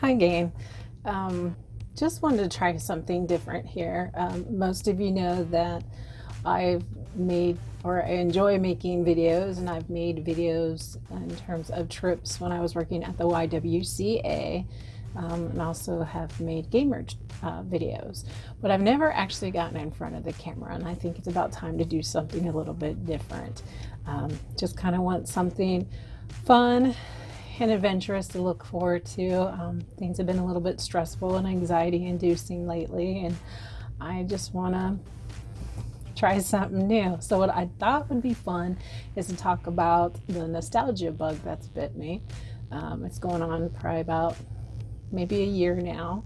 Hi, Gain. Just wanted to try something different here. Most of you know that I've made or I enjoy making videos, and I've made videos in terms of trips when I was working at the YWCA, and also have made gamer videos. But I've never actually gotten in front of the camera, and I think it's about time to do something a little bit different. Just kind of want something fun and adventurous to look forward to. Things have been a little bit stressful and anxiety inducing lately, and I just want to try something new. So what I thought would be fun is to talk about the nostalgia bug that's bit me. It's going on probably about maybe a year now,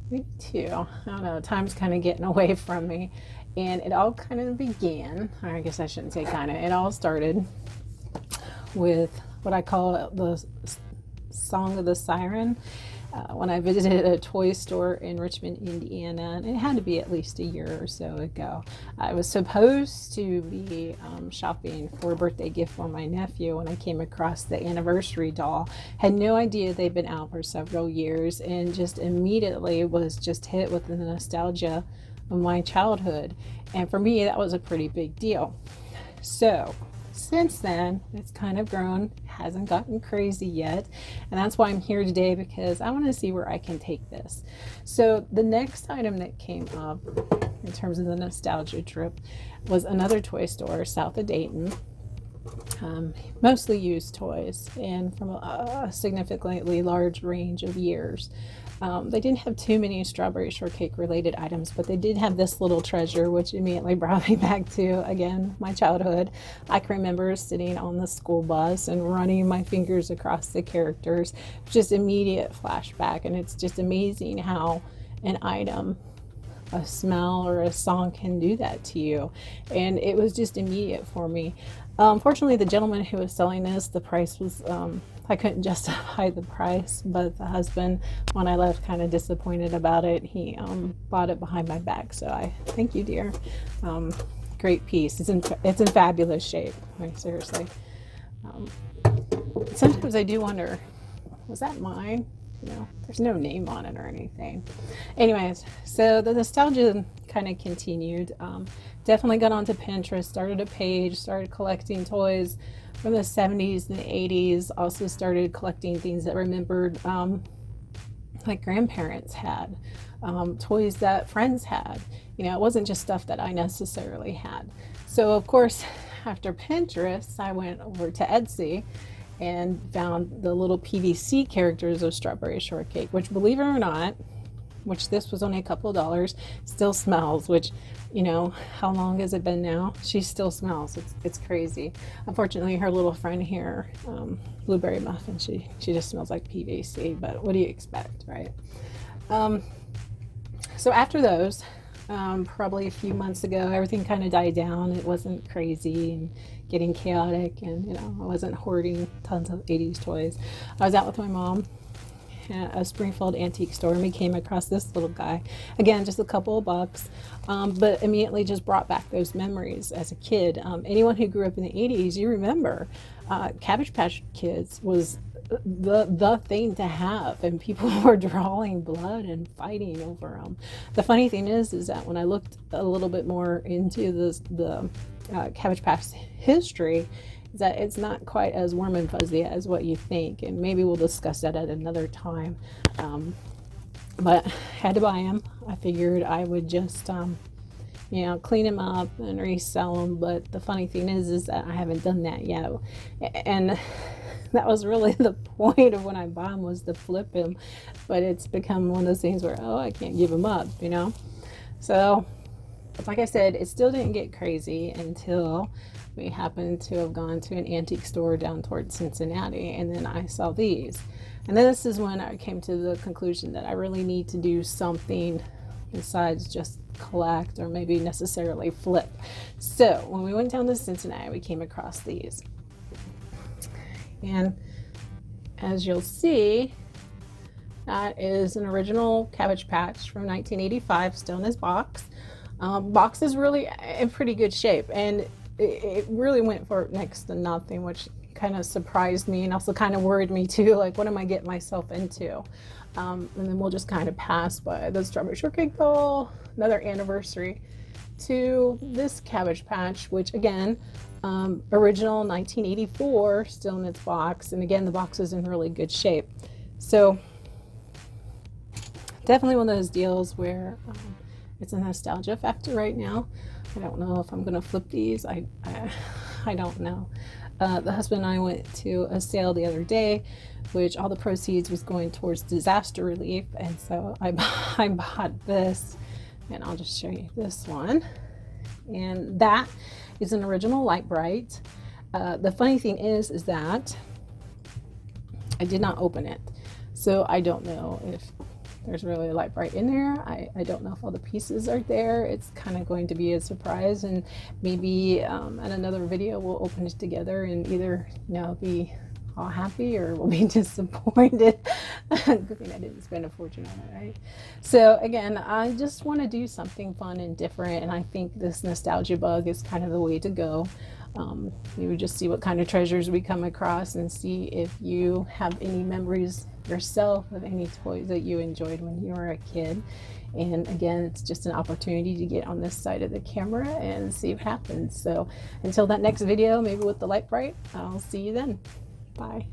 maybe two. I don't know. Time's kind of getting away from me. And it all kind of began, or I guess I shouldn't say kind of, it all started with what I call the Song of the Siren. When I visited a toy store in Richmond, Indiana, and it had to be at least a year or so ago. I was supposed to be shopping for a birthday gift for my nephew when I came across the anniversary doll. Had no idea they'd been out for several years, and just immediately was just hit with the nostalgia of my childhood. And for me, that was a pretty big deal. So since then, it's kind of grown, hasn't gotten crazy yet, and that's why I'm here today, because I want to see where I can take this. So the next item that came up in terms of the nostalgia trip was another toy store south of Dayton. Mostly used toys, and from a significantly large range of years. They didn't have too many strawberry shortcake related items, but they did have this little treasure, which immediately brought me back to, again, my childhood. I can remember sitting on the school bus and running my fingers across the characters, just immediate flashback. And it's just amazing how an item, a smell, or a song can do that to you. And it was just immediate for me. Fortunately, the gentleman who was selling this, the price was, I couldn't justify the price, but the husband, when I left kind of disappointed about it, he bought it behind my back. So I thank you, dear. Great piece. It's in fabulous shape. Like, seriously. Sometimes I do wonder, was that mine? There's no name on it or anything. Anyways, so the nostalgia kind of continued. Definitely got onto Pinterest, started a page, started collecting toys from the 70s and the 80s. Also started collecting things that remembered like grandparents had, toys that friends had. It wasn't just stuff that I necessarily had. So of course, after Pinterest, I went over to Etsy and found the little PVC characters of Strawberry Shortcake, which, believe it or not, which this was only a couple of dollars, still smells, which, how long has it been now? She still smells. It's crazy. Unfortunately, her little friend here, Blueberry Muffin, she just smells like PVC, but what do you expect, right? So after those, probably a few months ago, everything kind of died down. It wasn't crazy and getting chaotic, and I wasn't hoarding tons of 80s toys. I was out with my mom at a Springfield antique store, and we came across this little guy. Again, just a couple of bucks, but immediately just brought back those memories as a kid. Anyone who grew up in the 80s, you remember Cabbage Patch Kids was the thing to have, and people were drawing blood and fighting over them. The funny thing is that when I looked a little bit more into the Cabbage Patch history, is that it's not quite as warm and fuzzy as what you think, and maybe we'll discuss that at another time. But had to buy them. I figured I would just clean them up and resell them. But the funny thing is that I haven't done that yet, and that was really the point of when I bought them, was to flip him. But it's become one of those things where, I can't give him up, So, like I said, it still didn't get crazy until we happened to have gone to an antique store down towards Cincinnati, and then I saw these. And then this is when I came to the conclusion that I really need to do something besides just collect or maybe necessarily flip. So when we went down to Cincinnati, we came across these. And as you'll see, that is an original Cabbage Patch from 1985, still in his box. Box is really in pretty good shape, and it really went for next to nothing, which kind of surprised me and also kind of worried me too, like what am I getting myself into? And then we'll just kind of pass by the strawberry shortcake bowl, another anniversary, to this Cabbage Patch, which again, original 1984, still in its box, and again the box is in really good shape. So definitely one of those deals where it's a nostalgia factor right now. I don't know if I'm gonna flip these. I don't know. The husband and I went to a sale the other day, which all the proceeds was going towards disaster relief, and so I bought this, and I'll just show you this one. And that is an original Light Bright. The funny thing is that I did not open it, so I don't know if there's really a Light Bright in there. I don't know if all the pieces are there. It's kind of going to be a surprise, and maybe in another video we'll open it together and either, you know, be all happy or we'll be disappointed. Good thing I didn't spend a fortune on it, right? So again, I just want to do something fun and different, and I think this nostalgia bug is kind of the way to go. Maybe just see what kind of treasures we come across and see if you have any memories yourself of any toys that you enjoyed when you were a kid. And again, it's just an opportunity to get on this side of the camera and see what happens. So until that next video, maybe with the Light Bright, I'll see you then. Bye.